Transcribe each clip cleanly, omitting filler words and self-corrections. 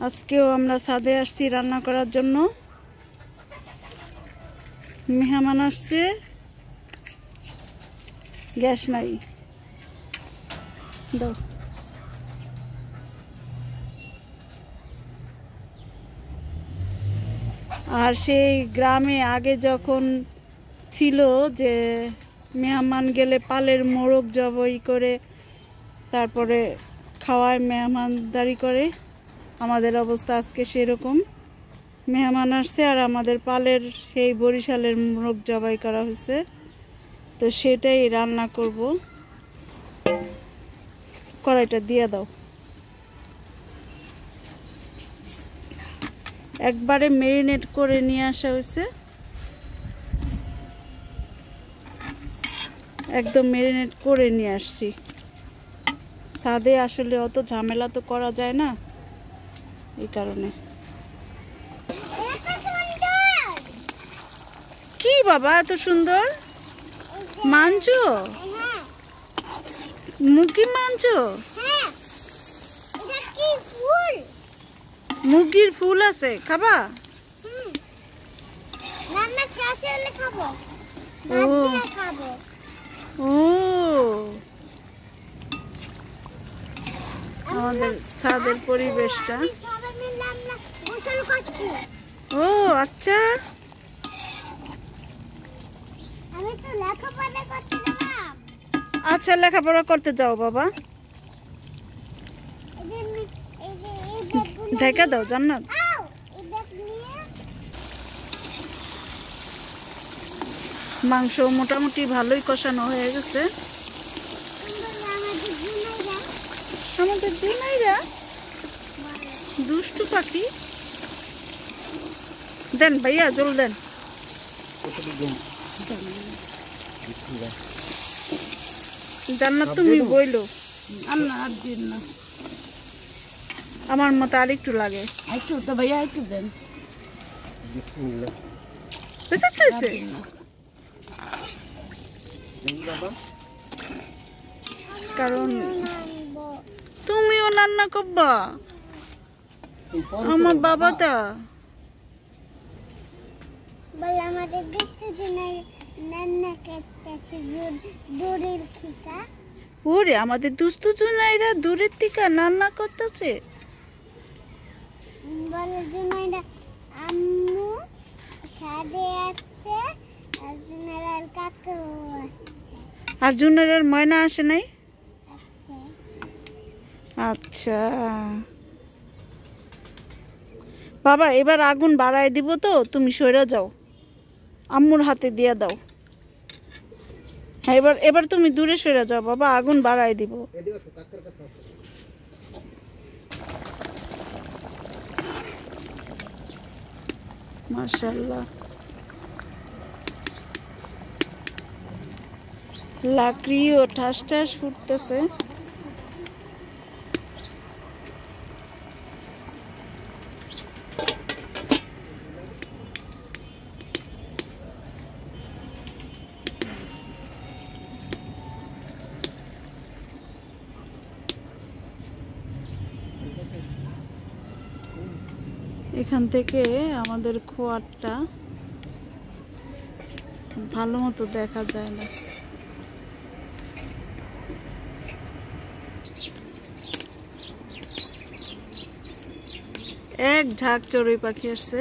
আজকেও আমরা ছাদে আসছি রান্না করার জন্য। মেহমান আসছে, গ্যাস নাই। দাও। আর সেই গ্রামে আগে যখন ছিল যে মেহমান গেলে পালের মোরগ জবাই করে তারপরে খাওয়ায়, মেহমানদারি করে, আমাদের অবস্থা আজকে সেরকম। মেহমান আসছে আর আমাদের পালের সেই বরিশালের মোরগ জবাই করা হয়েছে, তো সেটাই রান্না করব। কড়াইটা দিয়ে দাও। একবারে মেরিনেট করে নিয়ে আসা হয়েছে, একদম মেরিনেট করে নিয়ে আসছি। ছাদে আসলে অত ঝামেলা তো করা যায় না, এই কারণে। কি বাবা এত সুন্দর মাংস? মুরগি মাংস? মুরগির ফুল আছে, খাবা? ও আমাদের ছাদের পরিবেশটা। ও আচ্ছা, আচ্ছা লেখাপড়া করতে যাও বাবা। ঢেকে দাও জান্নাত। মাংস মোটামুটি ভালোই কষানো হয়ে গেছে। আমাদের জুনাইরা দুষ্টু পাখি। দেন ভাইয়া, জল দেন। জান্নাত তুমি বইলো, আমার মতো আর একটু লাগে। ভাইয়া একটু দেন। কারণ তুমিও রান্না করবা, আমার বাবাটা আমাদের ওরে আমাদের দুষ্টু জুনাইরা দূরের থেকে রান্না করতেছে। আম্মু ছাদে আছে আর জুনাইরার ময়না আসে নাই। আচ্ছা বাবা, এবার আগুন বাড়ায় দিব তো, তুমি সইরা যাও, আম্মুর হাতে দিয়ে দাও। হ্যাঁ এবার এবার তুমি দূরে সরে যাও বাবা, আগুন বাড়ায় দিব। মাশাআল্লাহ, লাকড়িও ঠাস ঠাস ফুটতেছে। এখান থেকে আমাদের খোয়ারটা ভালো মতো দেখা যায় না। এক ঝাঁক চড়ুই পাখি আসছে।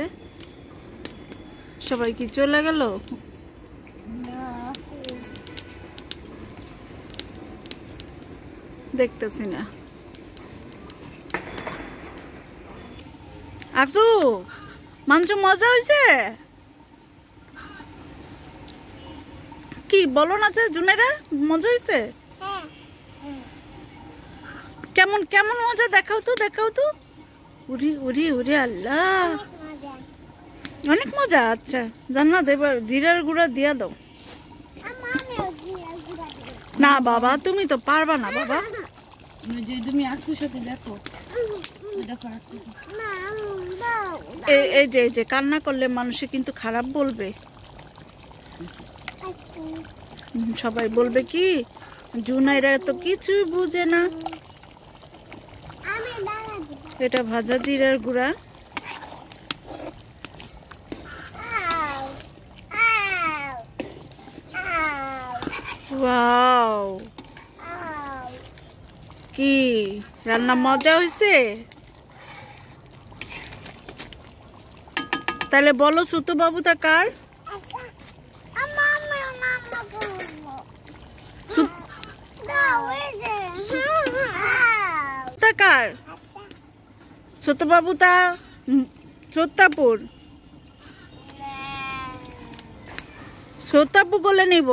সবাই কি চলে গেল? দেখতেছি না। আকসু মাংস মজা হয়েছে কি বলো না যে জুনেরা? মজা হয়েছে? কেমন কেমন মজা দেখাও তো, দেখাও তো। উরি উরি উরি আল্লাহ, অনেক মজা। আচ্ছা জান্নাত এবার জিরার গুঁড়া দিয়া দাও। না বাবা তুমি তো পারবা না বাবা। তুমি আকসুর সাথে দেখো, এই যে কান্না করলে মানুষে কিন্তু খারাপ বলবে। সবাই বলবে কি জুনাইরা তো কিছুই বুঝে না। এটা ভাজা জিরার গুঁড়া। ওয়াও, কি রান্না মজা হয়েছে? তাহলে বলো ছোট বাবুটা কার? কার ছোট বাবুটা? ছোট্টাপুর। ছোট্টাপু কোলে নিব।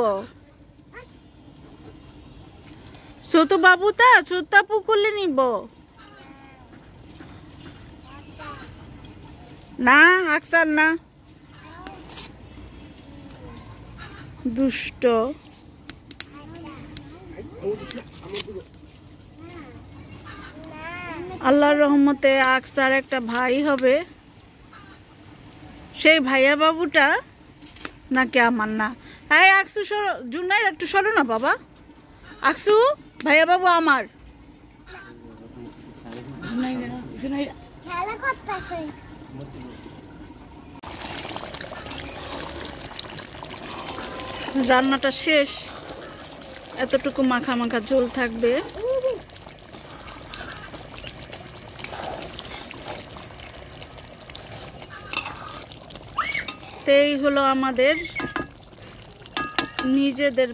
ছোট বাবুটা ছোট্টাপু কোলে নিব না, আকসার না, দুষ্ট। আল্লাহর রহমতে আকসার একটা ভাই হবে। সেই ভাইয়া বাবুটা নাকি আমার না। এই আকসু সরো, জুনাইর একটু সরো না বাবা। আকসু, ভাইয়া বাবু আমার। রান্নাটা শেষ, এতটুকু মাখা মাখা ঝোল থাকবে। এই হলো আমাদের নিজেদের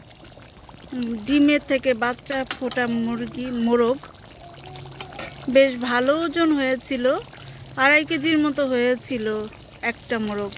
ডিমের থেকে বাচ্চা ফোটা মুরগি মোরগ। বেশ ভালো ওজন হয়েছিল, 2.5 কেজির মতো হয়েছিল একটা মোরগ।